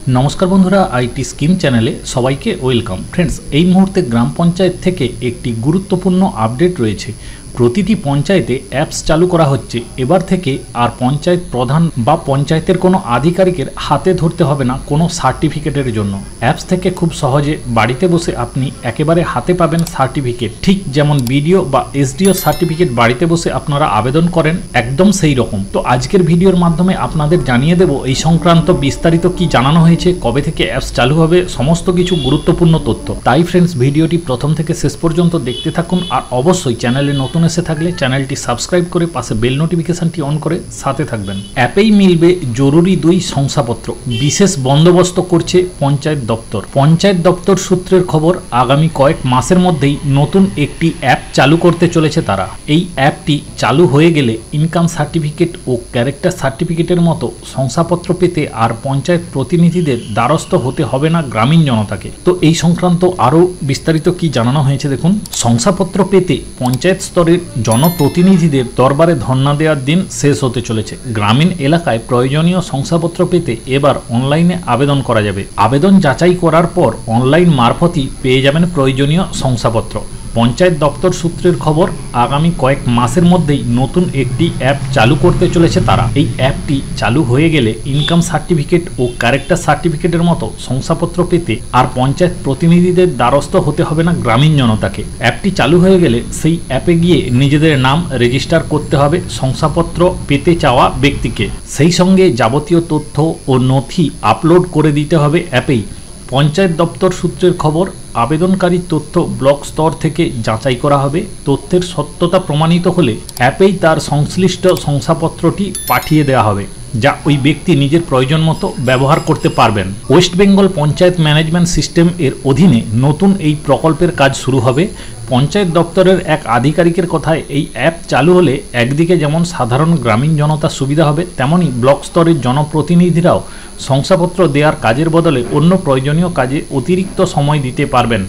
नमस्कार बंधुरा IT scheme चैनेले सबाइके welcome. Friends এই মুহূর্তে গ্রাম পঞ্চায়েত থেকে একটি গুরুত্বপূর্ণ আপডেট রয়েছে। প্রতিটি পঞ্চায়েতে অ্যাপস চালু করা হচ্ছে। এবার থেকে আর পঞ্চায়েত প্রধান বা পঞ্চায়েতের কোনো আধিকারিকের হাতে ধরতে হবে না কোনো সার্টিফিকেটের জন্য। অ্যাপস থেকে খুব সহজে বাড়িতে বসে আপনি একেবারে হাতে পাবেন সার্টিফিকেট। ঠিক যেমন বিডিও বা এসডিও সার্টিফিকেট বাড়িতে বসে আপনারা আবেদন করেন একদম সেই রকম। তো আজকের ভিডিওর মাধ্যমে আপনাদের জানিয়ে দেব এই সংক্রান্ত বিস্তারিত কি জানানো হয়েছে, কবে থেকে অ্যাপস চালু হবে, সমস্ত কিছু গুরুত্বপূর্ণ তথ্য। তাই ফ্রেন্ডস ভিডিওটি প্রথম থেকে শেষ পর্যন্ত দেখতে থাকুন। আর অবশ্যই চ্যানেলে নতুন এসে থাকলে চ্যানেলটি সাবস্ক্রাইব করে পাশে বেল নোটিফিকেশনটি অন করে সাথে থাকবেন। অ্যাপেই মিলবে জরুরি 2 শংসাপত্র। বিশেষ বন্দোবস্ত করছে পঞ্চায়েত দপ্তর। পঞ্চায়েত দপ্তর সূত্রের খবর, আগামী কয়েক মাসের মধ্যেই নতুন একটি অ্যাপ চালু করতে চলেছে তারা। এই অ্যাপটি চালু হয়ে গেলে ইনকাম সার্টিফিকেট ও ক্যারেক্টার সার্টিফিকেটের মতো শংসাপত্র পেতে আর পঞ্চায়েত প্রতিনিধিদের দ্বারস্থ হতে হবে না গ্রামীণ জনতাকে। তো এই সংক্রান্ত আরও বিস্তারিত কি জানানো হয়েছে দেখুন। শংসাপত্র পেতে পঞ্চায়েত স্তরের জনপ্রতিনিধিদের দরবারে ধর্ণা দেওয়ার দিন শেষ হতে চলেছে। গ্রামীণ এলাকায় প্রয়োজনীয় শংসাপত্র পেতে এবার অনলাইনে আবেদন করা যাবে। আবেদন যাচাই করার পর অনলাইন মারফতই পেয়ে যাবেন প্রয়োজনীয় শংসাপত্র। পঞ্চায়েত দপ্তর সূত্রের খবর, আগামী কয়েক মাসের মধ্যেই নতুন একটি অ্যাপ চালু করতে চলেছে তারা। এই অ্যাপটি চালু হয়ে গেলে ইনকাম সার্টিফিকেট ও ক্যারেক্টার সার্টিফিকেটের মতো শংসাপত্র পেতে আর পঞ্চায়েত প্রতিনিধিদের দ্বারস্থ হতে হবে না গ্রামীণ জনতাকে। অ্যাপটি চালু হয়ে গেলে সেই অ্যাপে গিয়ে নিজেদের নাম রেজিস্টার করতে হবে শংসাপত্র পেতে চাওয়া ব্যক্তিকে। সেই সঙ্গে যাবতীয় তথ্য ও নথি আপলোড করে দিতে হবে অ্যাপেই। পঞ্চায়েত দপ্তর সূত্রের খবর, আবেদনকারী তথ্য ব্লক স্তর থেকে যাচাই করা হবে। তথ্যের সত্যতা প্রমাণিত হলে অ্যাপেই তার সংশ্লিষ্ট শংসাপত্রটি পাঠিয়ে দেওয়া হবে, যা ওই ব্যক্তি নিজের প্রয়োজন মতো ব্যবহার করতে পারবেন। West Bengal panchayat management system এর অধীনে নতুন এই প্রকল্পের কাজ শুরু হবে। পঞ্চায়েত দপ্তরের এক আধিকারিকের কথায়, এই অ্যাপ চালু হলে একদিকে যেমন সাধারণ গ্রামীণ জনতার সুবিধা হবে, তেমনি ব্লক স্তরের জনপ্রতিনিধিরাও শংসাপত্র দেওয়ার কাজের বদলে অন্য প্রয়োজনীয় কাজে অতিরিক্ত সময় দিতে পারবেন।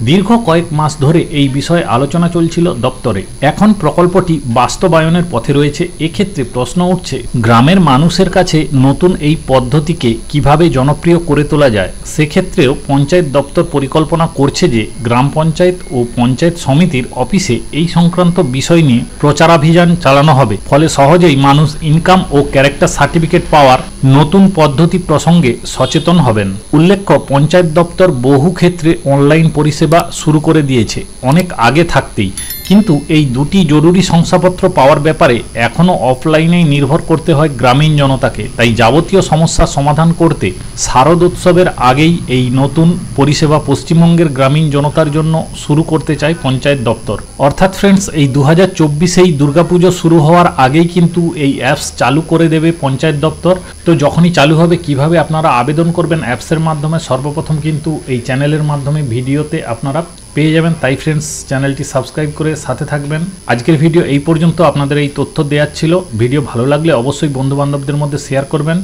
দীর্ঘ কয়েক মাস ধরে এই বিষয়ে আলোচনা চলছিল দপ্তরে। এখন প্রকল্পটি বাস্তবায়নের পথে রয়েছে। এক্ষেত্রে প্রশ্ন উঠছে, গ্রামের মানুষের কাছে নতুন এই পদ্ধতিকে কিভাবে জনপ্রিয় করে তোলা যায়। সেক্ষেত্রেও পঞ্চায়েত দপ্তর পরিকল্পনা করছে যে গ্রাম পঞ্চায়েত ও পঞ্চায়েত সমিতির অফিসে এই সংক্রান্ত বিষয় নিয়ে প্রচারাভিযান চালানো হবে। ফলে সহজেই মানুষ ইনকাম ও ক্যারেক্টার সার্টিফিকেট পাওয়ার নতুন পদ্ধতি প্রসঙ্গে সচেতন হবেন। উল্লেখ্য, পঞ্চায়েত দপ্তর বহু ক্ষেত্রে অনলাইন পরিষেবা শুরু করে দিয়েছে অনেক আগে থাকতেই, কিন্তু এই দুটি জরুরি শংসাপত্র পাওয়ার ব্যাপারে এখনও অফলাইনেই নির্ভর করতে হয় গ্রামীণ জনতাকে। তাই যাবতীয় সমস্যার সমাধান করতে শারদোৎসবের আগেই এই নতুন পরিষেবা পশ্চিমবঙ্গের গ্রামীণ জনতার জন্য শুরু করতে চায় পঞ্চায়েত দপ্তর। অর্থাৎ ফ্রেন্ডস, এই 2024-এই দুর্গাপুজো শুরু হওয়ার আগেই কিন্তু এই অ্যাপস চালু করে দেবে পঞ্চায়েত দপ্তর। তো যখনই চালু হবে কিভাবে আপনারা আবেদন করবেন অ্যাপসের মাধ্যমে, সর্বপ্রথম কিন্তু এই চ্যানেলের মাধ্যমে ভিডিওতে আপনারা পেয়ে যাবেন। তাই ফ্রেন্ডস, চ্যানেলটি সাবস্ক্রাইব করে সাথে থাকবেন। আজকের ভিডিও এই পর্যন্ত। আপনাদের এই তথ্য দেওয়ার ছিল। ভিডিও ভালো লাগলে অবশ্যই বন্ধুবান্ধবদের মধ্যে শেয়ার করবেন।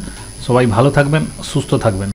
সবাই ভালো থাকবেন, সুস্থ থাকবেন।